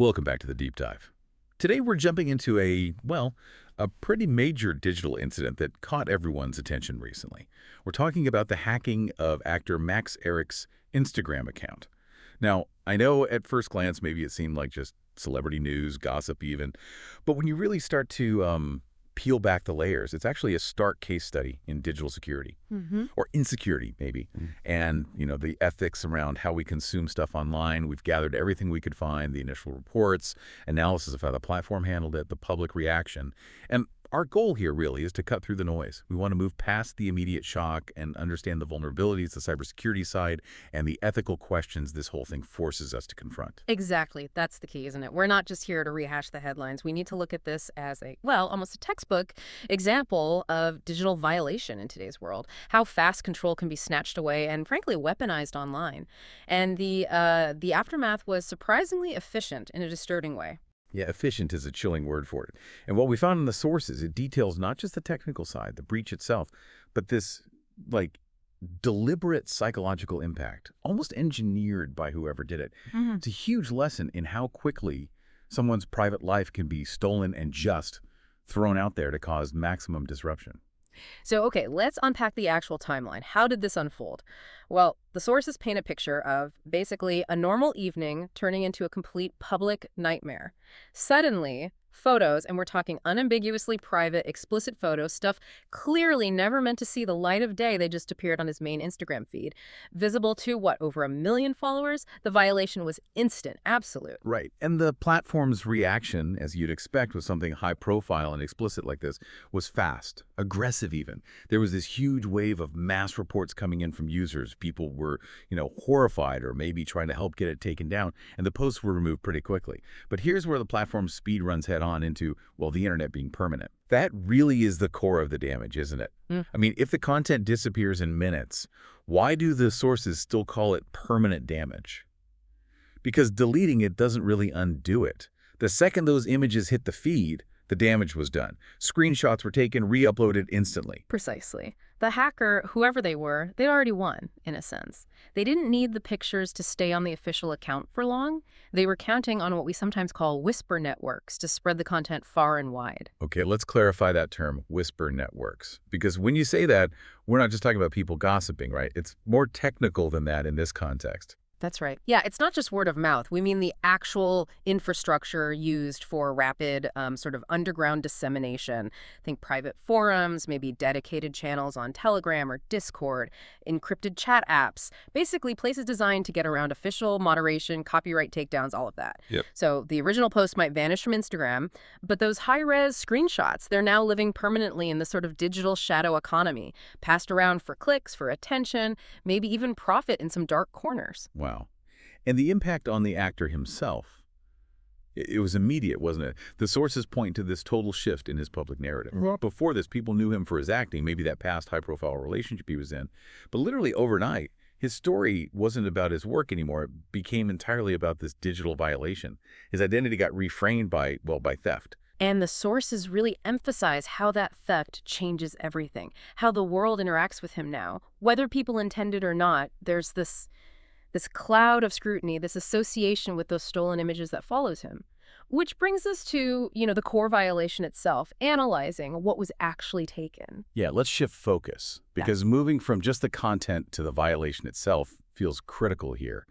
Welcome back to the Deep Dive. Today we're jumping into a pretty major digital incident that caught everyone's attention recently. We're talking about the hacking of actor Max Ehrich's Instagram account. Now, I know at first glance maybe it seemed like just celebrity news, gossip even, but when you really start to peel back the layers, it's actually a stark case study in digital security, or insecurity maybe, and the ethics around how we consume stuff online. We've gathered everything we could find, the initial reports, analysis of how the platform handled it, the public reaction, and our goal here really is to cut through the noise. We want to move past the immediate shock and understand the vulnerabilities, the cybersecurity side, and the ethical questions this whole thing forces us to confront. Exactly. That's the key, isn't it? We're not just here to rehash the headlines. We need to look at this as almost a textbook example of digital violation in today's world, how fast control can be snatched away and, frankly, weaponized online. And the aftermath was surprisingly efficient in a disturbing way. Yeah, efficient is a chilling word for it. And what we found in the sources, it details not just the technical side, the breach itself, but this, deliberate psychological impact, almost engineered by whoever did it. It's a huge lesson in how quickly someone's private life can be stolen and just thrown out there to cause maximum disruption. So, okay, let's unpack the actual timeline. How did this unfold? Well, the sources paint a picture of basically a normal evening turning into a complete public nightmare. Suddenly, photos, and we're talking unambiguously private, explicit photos, stuff clearly never meant to see the light of day, they just appeared on his main Instagram feed. Visible to, over 1 million followers? The violation was instant, absolute. Right. And the platform's reaction, as you'd expect with something high profile and explicit like this, was fast, aggressive even. There was this huge wave of mass reports coming in from users. People were, horrified or maybe trying to help get it taken down, and the posts were removed pretty quickly. But here's where the platform's speed runs head on into, the internet being permanent. That really is the core of the damage, isn't it? I mean, if the content disappears in minutes, why do the sources still call it permanent damage? Because deleting it doesn't really undo it. The second those images hit the feed, the damage was done. Screenshots were taken, re-uploaded instantly. Precisely. The hacker, whoever they were, they'd already won, in a sense. They didn't need the pictures to stay on the official account for long. They were counting on what we sometimes call whisper networks to spread the content far and wide. Okay, let's clarify that term, whisper networks. Because when you say that, we're not just talking about people gossiping, right? It's more technical than that in this context. That's right. Yeah, it's not just word of mouth. We mean the actual infrastructure used for rapid sort of underground dissemination. Think private forums, maybe dedicated channels on Telegram or Discord, encrypted chat apps, basically places designed to get around official moderation, copyright takedowns, all of that. Yep. So the original post might vanish from Instagram, but those high-res screenshots, they're now living permanently in this sort of digital shadow economy, passed around for clicks, for attention, maybe even profit in some dark corners. Wow. And the impact on the actor himself, it was immediate, wasn't it? The sources point to this total shift in his public narrative. Before this, people knew him for his acting, maybe that past high-profile relationship he was in. But literally overnight, his story wasn't about his work anymore. It became entirely about this digital violation. His identity got reframed by theft. And the sources really emphasize how that theft changes everything, how the world interacts with him now. Whether people intended or not, there's this cloud of scrutiny, this association with those stolen images that follows him. Which brings us to, the core violation itself, analyzing what was actually taken. Yeah, let's shift focus, because moving from just the content to the violation itself feels critical here.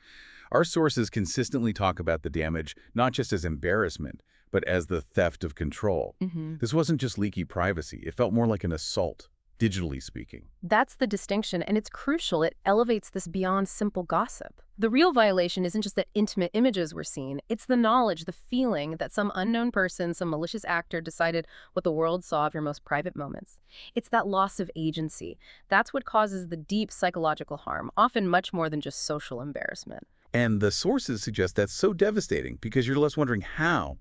Our sources consistently talk about the damage not just as embarrassment, but as the theft of control. This wasn't just leaky privacy. It felt more like an assault, digitally speaking. That's the distinction, and it's crucial. It elevates this beyond simple gossip. The real violation isn't just that intimate images were seen. It's the knowledge, the feeling that some unknown person, some malicious actor decided what the world saw of your most private moments. It's that loss of agency. That's what causes the deep psychological harm, often much more than just social embarrassment. And the sources suggest that's so devastating because you're left wondering how.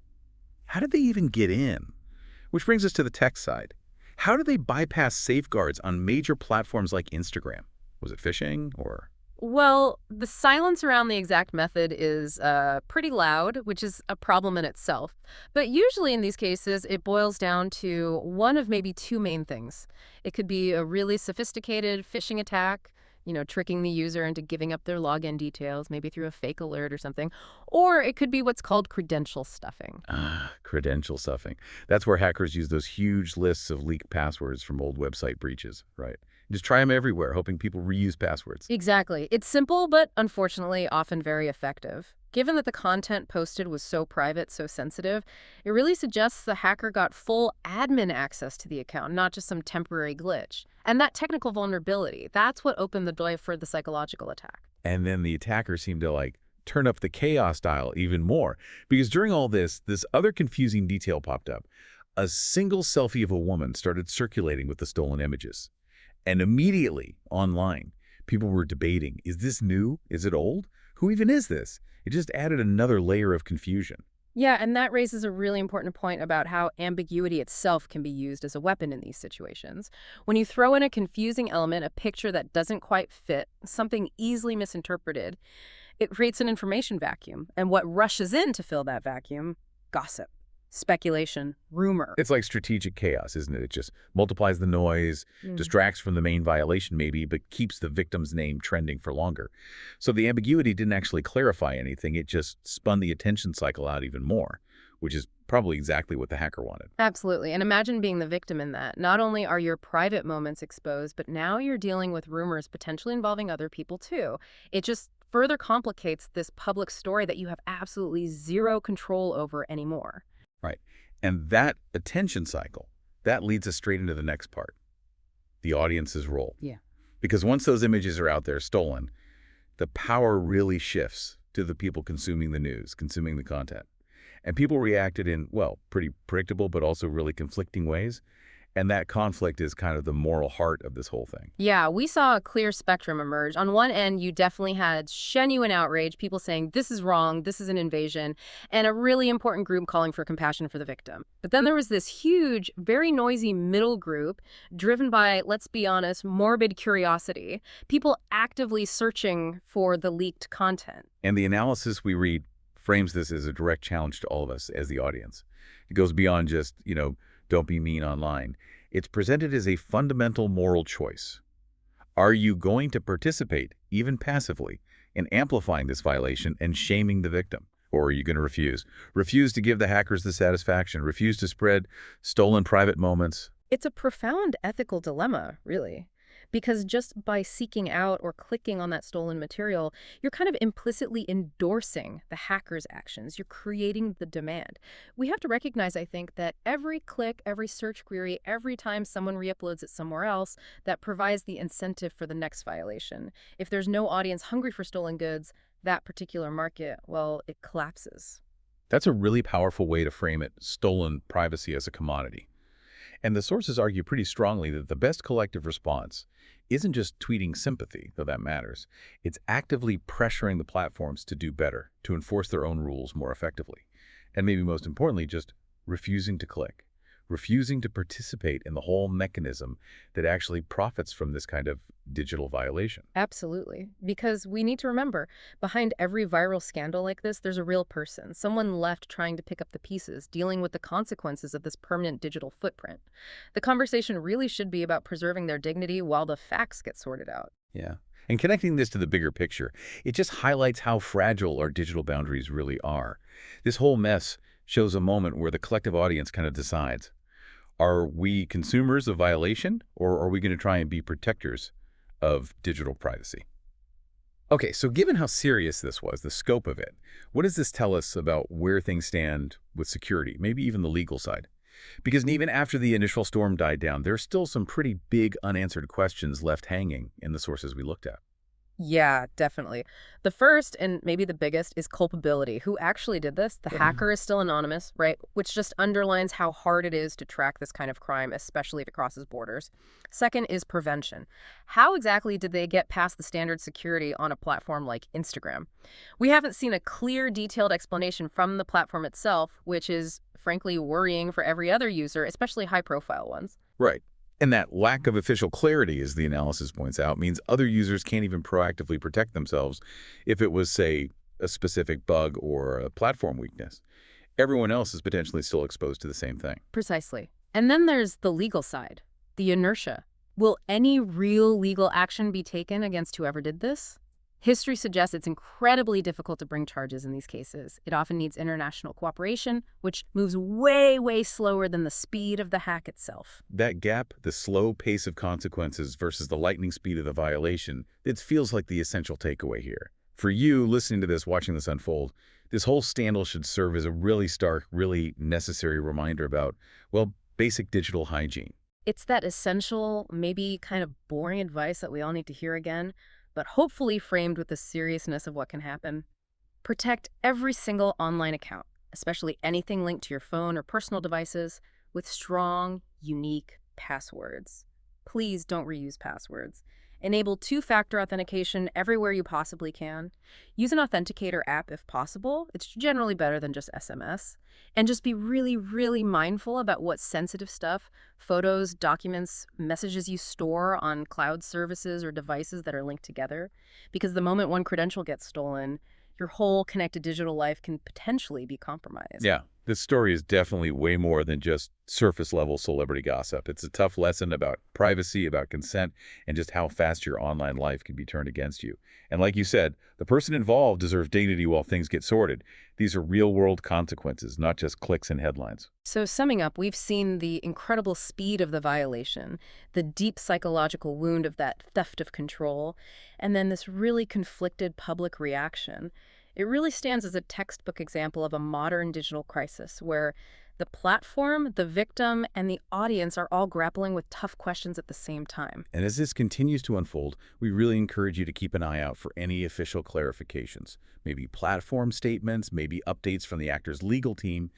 How did they even get in? Which brings us to the tech side. How do they bypass safeguards on major platforms like Instagram? Was it phishing or? Well, the silence around the exact method is pretty loud, which is a problem in itself. But usually in these cases, it boils down to one of maybe two main things. It could be a really sophisticated phishing attack, tricking the user into giving up their login details, maybe through a fake alert or something. Or it could be what's called credential stuffing. Ah, credential stuffing. That's where hackers use those huge lists of leaked passwords from old website breaches, right? Just try them everywhere, hoping people reuse passwords. Exactly. It's simple, but unfortunately often very effective. Given that the content posted was so private, so sensitive, it really suggests the hacker got full admin access to the account, not just some temporary glitch. And that technical vulnerability, that's what opened the door for the psychological attack. And then the attacker seemed to, turn up the chaos dial even more. Because during all this other confusing detail popped up. A single selfie of a woman started circulating with the stolen images. And immediately, online, people were debating, is this new? Is it old? Who even is this? It just added another layer of confusion. Yeah, and that raises a really important point about how ambiguity itself can be used as a weapon in these situations. When you throw in a confusing element, a picture that doesn't quite fit, something easily misinterpreted, it creates an information vacuum. And what rushes in to fill that vacuum? Gossip, speculation, rumor. It's like strategic chaos, isn't it? It just multiplies the noise, distracts from the main violation maybe, but keeps the victim's name trending for longer. So the ambiguity didn't actually clarify anything. It just spun the attention cycle out even more, which is probably exactly what the hacker wanted. Absolutely. And imagine being the victim in that. Not only are your private moments exposed, but now you're dealing with rumors potentially involving other people too. It just further complicates this public story that you have absolutely zero control over anymore. Right. And that attention cycle, that leads us straight into the next part, the audience's role. Yeah. Because once those images are out there stolen, the power really shifts to the people consuming the news, consuming the content. And people reacted in, pretty predictable, but also really conflicting ways. And that conflict is kind of the moral heart of this whole thing. Yeah, we saw a clear spectrum emerge. On one end, you definitely had genuine outrage, people saying this is wrong, this is an invasion, and a really important group calling for compassion for the victim. But then there was this huge, very noisy middle group driven by, let's be honest, morbid curiosity, people actively searching for the leaked content. And the analysis we read frames this as a direct challenge to all of us as the audience. It goes beyond just, don't be mean online. It's presented as a fundamental moral choice. Are you going to participate, even passively, in amplifying this violation and shaming the victim? Or are you going to refuse? Refuse to give the hackers the satisfaction, refuse to spread stolen private moments? It's a profound ethical dilemma, really. Because just by seeking out or clicking on that stolen material, you're kind of implicitly endorsing the hacker's actions. You're creating the demand. We have to recognize, I think, that every click, every search query, every time someone re-uploads it somewhere else, that provides the incentive for the next violation. If there's no audience hungry for stolen goods, that particular market, it collapses. That's a really powerful way to frame it, stolen privacy as a commodity. And the sources argue pretty strongly that the best collective response isn't just tweeting sympathy, though that matters. It's actively pressuring the platforms to do better, to enforce their own rules more effectively. And maybe most importantly, just refusing to click, refusing to participate in the whole mechanism that actually profits from this kind of digital violation. Absolutely. Because we need to remember, behind every viral scandal like this, there's a real person, someone left trying to pick up the pieces, dealing with the consequences of this permanent digital footprint. The conversation really should be about preserving their dignity while the facts get sorted out. Yeah. And connecting this to the bigger picture, it just highlights how fragile our digital boundaries really are. This whole mess shows a moment where the collective audience kind of decides, are we consumers of violation, or are we going to try and be protectors of digital privacy? Okay, so given how serious this was, the scope of it, what does this tell us about where things stand with security, maybe even the legal side? Because even after the initial storm died down, there's still some pretty big unanswered questions left hanging in the sources we looked at. Yeah, definitely. The first, and maybe the biggest, is culpability. Who actually did this? The hacker is still anonymous, right? Which just underlines how hard it is to track this kind of crime, especially if it crosses borders. Second is prevention. How exactly did they get past the standard security on a platform like Instagram? We haven't seen a clear, detailed explanation from the platform itself, which is frankly worrying for every other user, especially high-profile ones. Right. And that lack of official clarity, as the analysis points out, means other users can't even proactively protect themselves if it was, say, a specific bug or a platform weakness. Everyone else is potentially still exposed to the same thing. Precisely. And then there's the legal side, the inertia. Will any real legal action be taken against whoever did this? History suggests it's incredibly difficult to bring charges in these cases. It often needs international cooperation, which moves way, way slower than the speed of the hack itself. That gap, the slow pace of consequences versus the lightning speed of the violation, it feels like the essential takeaway here. For you, listening to this, watching this unfold, this whole scandal should serve as a really stark, really necessary reminder about, well, basic digital hygiene. It's that essential, maybe kind of boring advice that we all need to hear again, but hopefully framed with the seriousness of what can happen. Protect every single online account, especially anything linked to your phone or personal devices, with strong, unique passwords. Please don't reuse passwords. Enable two-factor authentication everywhere you possibly can. Use an authenticator app if possible. It's generally better than just SMS. And just be really, really mindful about what sensitive stuff, photos, documents, messages you store on cloud services or devices that are linked together. Because the moment one credential gets stolen, your whole connected digital life can potentially be compromised. Yeah, this story is definitely way more than just surface-level celebrity gossip. It's a tough lesson about privacy, about consent, and just how fast your online life can be turned against you. And like you said, the person involved deserves dignity while things get sorted. These are real-world consequences, not just clicks and headlines. So summing up, we've seen the incredible speed of the violation, the deep psychological wound of that theft of control, and then this really conflicted public reaction. It really stands as a textbook example of a modern digital crisis where the platform, the victim, and the audience are all grappling with tough questions at the same time. And as this continues to unfold, we really encourage you to keep an eye out for any official clarifications, maybe platform statements, maybe updates from the actor's legal team,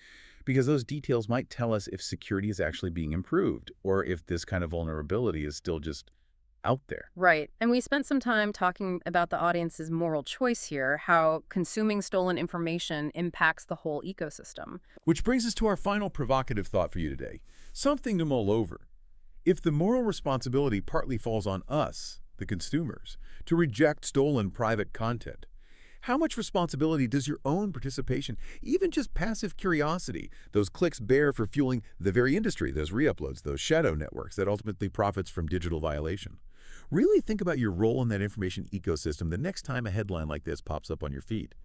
because those details might tell us if security is actually being improved or if this kind of vulnerability is still just out there. Right. And we spent some time talking about the audience's moral choice here, how consuming stolen information impacts the whole ecosystem. Which brings us to our final provocative thought for you today. Something to mull over. If the moral responsibility partly falls on us, the consumers, to reject stolen private content, how much responsibility does your own participation, even just passive curiosity, those clicks bear for fueling the very industry, those re-uploads, those shadow networks that ultimately profits from digital violation? Really think about your role in that information ecosystem the next time a headline like this pops up on your feed.